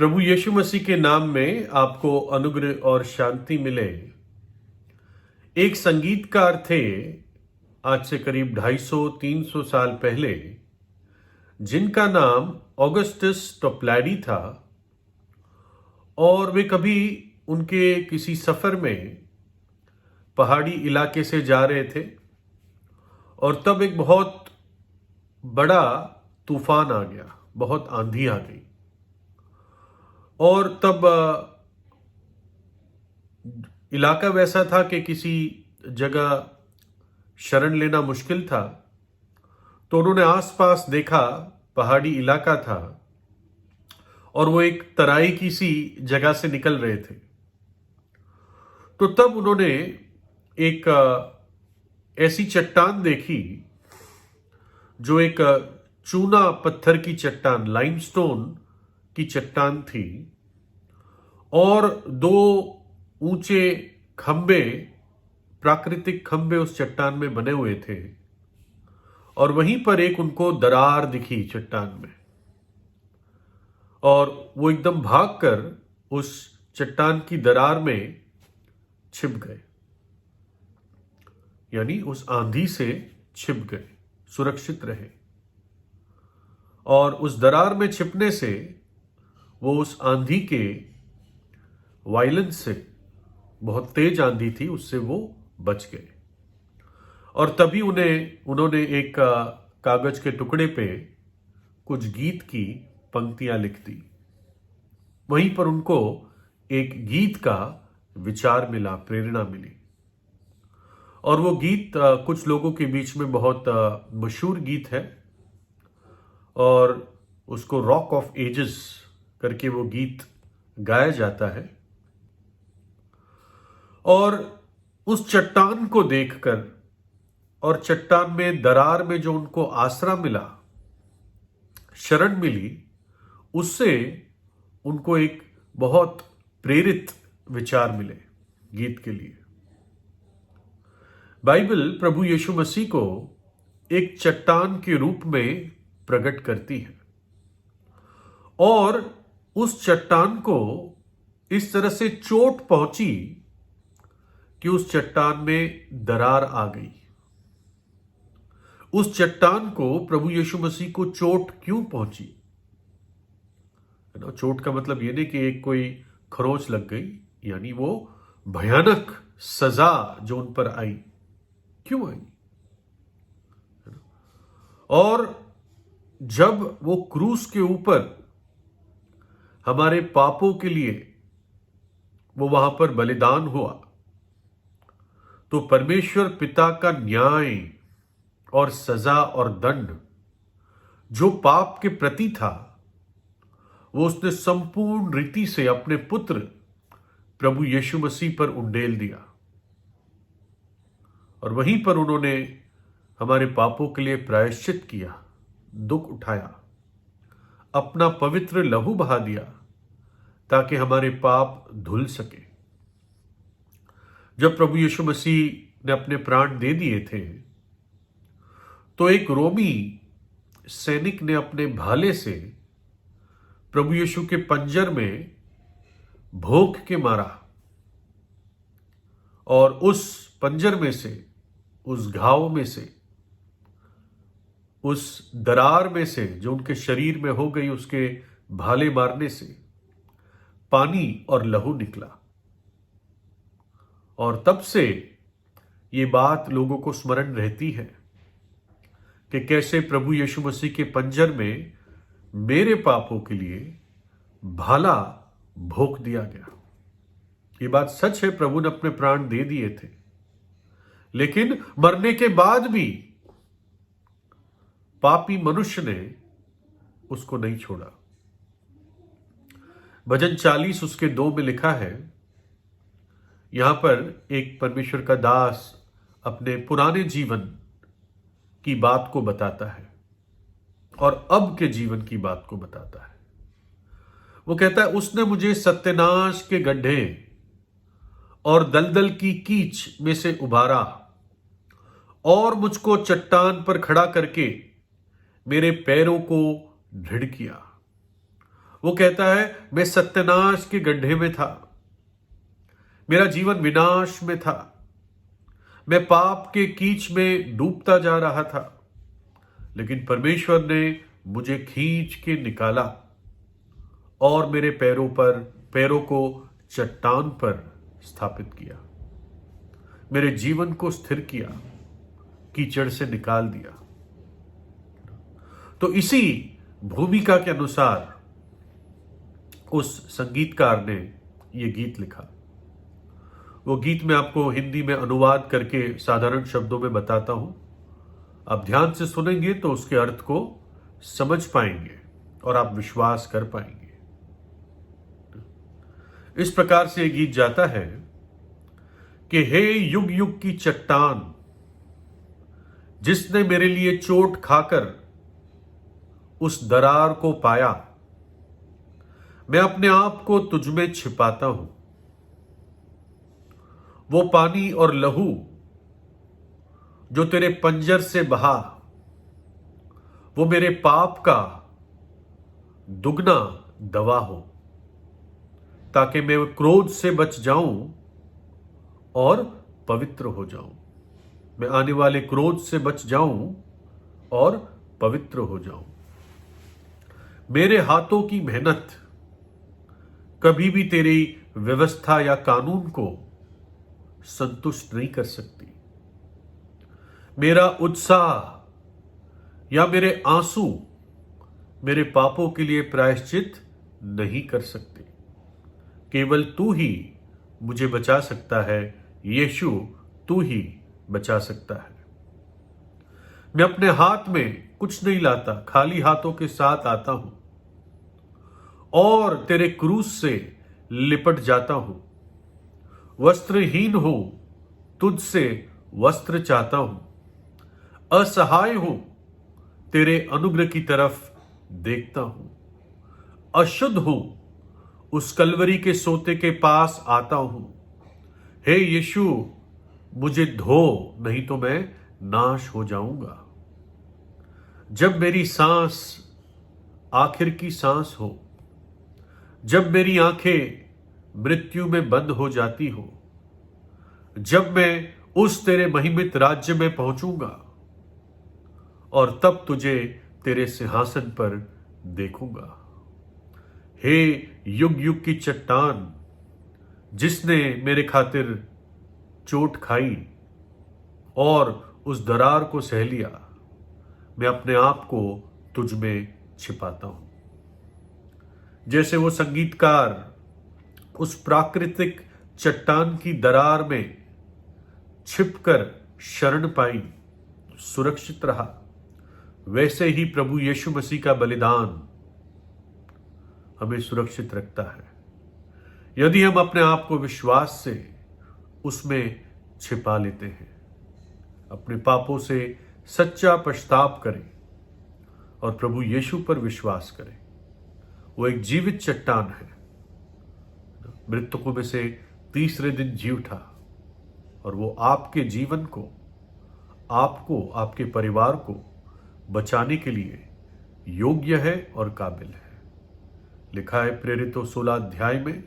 प्रभु यीशु मसीह के नाम में आपको अनुग्रह और शांति मिले। एक संगीतकार थे आज से करीब 250-300 साल पहले, जिनका नाम ऑगस्टस टोप्लाडी था। और वे कभी उनके किसी सफर में पहाड़ी इलाके से जा रहे थे और तब एक बहुत बड़ा तूफान आ गया, बहुत आंधी आ गई। और तब इलाका वैसा था कि किसी जगह शरण लेना मुश्किल था। तो उन्होंने आसपास देखा, पहाड़ी इलाका था और वो एक तराई की सी जगह से निकल रहे थे। तो तब उन्होंने एक ऐसी चट्टान देखी जो एक चूना पत्थर की चट्टान, लाइमस्टोन की चट्टान थी, और दो ऊंचे खंबे, प्राकृतिक खंबे उस चट्टान में बने हुए थे। और वहीं पर एक उनको दरार दिखी चट्टान में, और वो एकदम भागकर उस चट्टान की दरार में छिप गए, यानी उस आंधी से छिप गए, सुरक्षित रहे। और उस दरार में छिपने से वो उस आंधी के वायलेंस से, बहुत तेज आंधी थी, उससे वो बच गए। और तभी उन्होंने एक कागज के टुकड़े पे कुछ गीत की पंक्तियां लिख दी। वहीं पर उनको एक गीत का विचार मिला, प्रेरणा मिली। और वो गीत कुछ लोगों के बीच में बहुत मशहूर गीत है, और उसको रॉक ऑफ एजेस करके वो गीत गाया जाता है। और उस चट्टान को देखकर और चट्टान में, दरार में जो उनको आसरा मिला, शरण मिली, उससे उनको एक बहुत प्रेरित विचार मिले गीत के लिए। बाइबल प्रभु यीशु मसीह को एक चट्टान के रूप में प्रकट करती है, और उस चट्टान को इस तरह से चोट पहुंची कि उस चट्टान में दरार आ गई। उस चट्टान को, प्रभु यीशु मसीह को चोट क्यों पहुंची? चोट का मतलब ये नहीं कि एक कोई खरोंच लग गई, यानी वो भयानक सजा जो उन पर आई, क्यों आई? और जब वो क्रूस के ऊपर हमारे पापों के लिए वो वहां पर बलिदान हुआ, तो परमेश्वर पिता का न्याय और सजा और दंड जो पाप के प्रति था, वो उसने संपूर्ण रीति से अपने पुत्र प्रभु यीशु मसीह पर उंडेल दिया। और वहीं पर उन्होंने हमारे पापों के लिए प्रायश्चित किया, दुख उठाया, अपना पवित्र लहू बहा दिया, ताकि हमारे पाप धुल सके। जब प्रभु यीशु मसीह ने अपने प्राण दे दिए थे, तो एक रोमी सैनिक ने अपने भाले से प्रभु यीशु के पंजर में भोंक के मारा, और उस पंजर में से, उस घाव में से, उस दरार में से जो उनके शरीर में हो गई, उसके भाले मारने से पानी और लहू निकला। और तब से ये बात लोगों को स्मरण रहती है कि कैसे प्रभु यीशु मसीह के पंजर में मेरे पापों के लिए भाला भोंक दिया गया। ये बात सच है, प्रभु ने अपने प्राण दे दिए थे, लेकिन मरने के बाद भी पापी मनुष्य ने उसको नहीं छोड़ा। भजन 40 उसके 2 में लिखा है, यहां पर एक परमेश्वर का दास अपने पुराने जीवन की बात को बताता है और अब के जीवन की बात को बताता है। वो कहता है, उसने मुझे सत्यानाश के गड्ढे और दलदल की कीच में से उबारा, और मुझको चट्टान पर खड़ा करके मेरे पैरों को दृढ़ किया। वो कहता है मैं सत्यानाश के गड्ढे में था, मेरा जीवन विनाश में था, मैं पाप के कीच में डूबता जा रहा था, लेकिन परमेश्वर ने मुझे खींच के निकाला और मेरे पैरों को चट्टान पर स्थापित किया, मेरे जीवन को स्थिर किया, कीचड़ से निकाल दिया। तो इसी भूमिका के अनुसार उस संगीतकार ने यह गीत लिखा। वो गीत मैं आपको हिंदी में अनुवाद करके साधारण शब्दों में बताता हूं। आप ध्यान से सुनेंगे तो उसके अर्थ को समझ पाएंगे और आप विश्वास कर पाएंगे। इस प्रकार से यह गीत जाता है कि हे युग युग की चट्टान, जिसने मेरे लिए चोट खाकर उस दरार को पाया, मैं अपने आप को तुझ में छिपाता हूं। वो पानी और लहू जो तेरे पंजर से बहा, वो मेरे पाप का दुगना दवा हो, ताकि मैं क्रोध से बच जाऊं और पवित्र हो जाऊं। मैं आने वाले क्रोध से बच जाऊं और पवित्र हो जाऊं। मेरे हाथों की मेहनत कभी भी तेरी व्यवस्था या कानून को संतुष्ट नहीं कर सकती। मेरा उत्साह या मेरे आंसू मेरे पापों के लिए प्रायश्चित नहीं कर सकते। केवल तू ही मुझे बचा सकता है। यीशु, तू ही बचा सकता है। मैं अपने हाथ में कुछ नहीं लाता, खाली हाथों के साथ आता हूं और तेरे क्रूस से लिपट जाता हूं। वस्त्रहीन हूं, तुझसे वस्त्र चाहता हूं। असहाय हूं, तेरे अनुग्रह की तरफ देखता हूं। अशुद्ध हूं, उस कलवरी के सोते के पास आता हूं। हे यीशु, मुझे धो, नहीं तो मैं नाश हो जाऊंगा। जब मेरी सांस आखिर की सांस हो, जब मेरी आंखें मृत्यु में बंद हो जाती हो, जब मैं उस तेरे महिमित राज्य में पहुंचूंगा और तब तुझे तेरे सिंहासन पर देखूंगा। हे युग युग की चट्टान, जिसने मेरे खातिर चोट खाई और उस दरार को सह लिया, मैं अपने आप को तुझ में छिपाता हूं। जैसे वो संगीतकार उस प्राकृतिक चट्टान की दरार में छिपकर शरण पाई, सुरक्षित रहा, वैसे ही प्रभु यीशु मसीह का बलिदान हमें सुरक्षित रखता है। यदि हम अपने आप को विश्वास से उसमें छिपा लेते हैं, अपने पापों से सच्चा पश्चाताप करें और प्रभु यीशु पर विश्वास करें। वो एक जीवित चट्टान है, मृतकों में से तीसरे दिन जी उठा, और वो आपके जीवन को, आपको, आपके परिवार को बचाने के लिए योग्य है और काबिल है। लिखा है प्रेरितों 16 अध्याय में,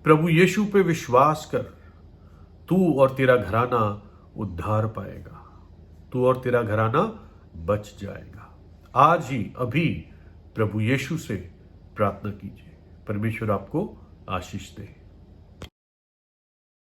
प्रभु यीशु पे विश्वास कर, तू और तेरा घराना उद्धार पाएगा, तू और तेरा घराना बच जाएगा। आज ही, अभी प्रभु यीशु से प्रार्थना कीजिए। परमेश्वर आपको आशीष दे।